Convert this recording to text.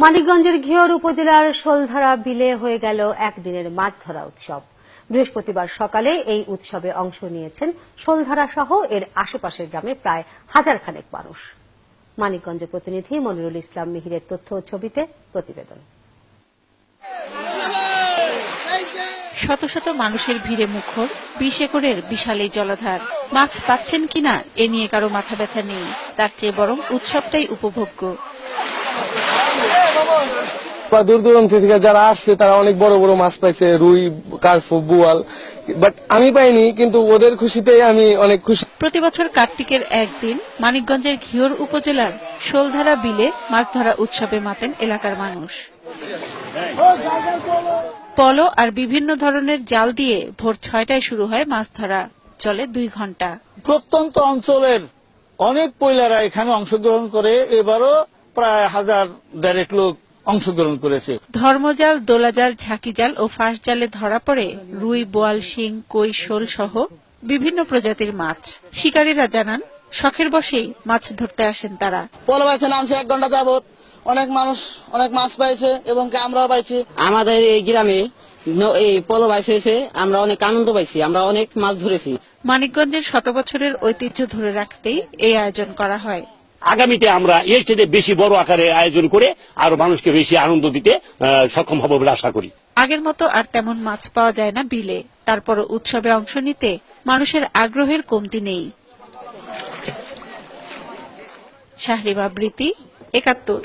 মানিকগঞ্জের ঘিওর উপজেলার শোলধারা বিলে হয়ে গেল একদিনের মাছ ধরা উৎসব। বৃহস্পতিবার সকালে এই উৎসবে অংশ নিয়েছেন শোলধারা সহ এর আশেপাশের গ্রামে প্রায় হাজার খানেক মানুষ। মানিকগঞ্জ প্রতিনিধি মনিরুল ইসলাম মিহিরের তথ্য ও ছবিতে প্রতিবেদন। শত শত মানুষের ভিড়ে মুখর 20 একরের বিশাল এই জলাধার। মাছ পাচ্ছেন কিনা এ নিয়ে কারো মাথা ব্যথা নেই, তার চেয়ে বরং উৎসবটাই উপভোগ্য। দূর দূরান্ত থেকে যারা আসছে তারা অনেক বড় বড় মাছ পাইছে, রুই, কার্পু, বোয়াল, বাট আমি পাইনি, কিন্তু ওদের খুশিতে আমি অনেক খুশি। প্রতি বছর কার্তিকের একদিন মানিকগঞ্জের ঘিওর উপজেলার শোলধারা বিলে মাছ ধরা উৎসবে মাতেন এলাকার মানুষ। পলো আর বিভিন্ন ধরনের জাল দিয়ে ভোর 6টায় শুরু হয় মাছ ধরা, চলে 2 ঘন্টা। প্রত্যন্ত অঞ্চলের অনেক পয়লারা এখানে অংশগ্রহণ করে, এবারও প্রায় 1000-1,500 লোক অংশগ্রহণ করেছে। ধর্মজাল, দোলাজাল, ঝাঁকি জাল ও ফাঁস জালে ধরা পড়ে রুই, বোয়াল, শিং, কই, শোল সহ বিভিন্ন প্রজাতির মাছ। শিকারীরা জানান, শখের বশেই মাছ ধরতে আসেন তারা। পলো বাইছে নামছে 1 ঘন্টা যাবত, অনেক মানুষ অনেক মাছ পাইছে এবং আমরাও পাইছি। আমাদের এই গ্রামে এই পলো বাইছ হয়েছে, আমরা অনেক আনন্দ পাইছি, আমরা অনেক মাছ ধরেছি। মানিকগঞ্জের শত বছরের ঐতিহ্য ধরে রাখতেই এই আয়োজন করা হয়। আগামীতে আমরা এর চেয়ে বেশি বড় আকারে আয়োজন করে আরো মানুষকে বেশি আনন্দ দিতে সক্ষম হব বলে আশা করি। আগের মতো আর তেমন মাছ পাওয়া যায় না বিলে, তারপরও উৎসবে অংশ নিতে মানুষের আগ্রহের কমতি নেই। শাহরিমা বৃতি, ৭১।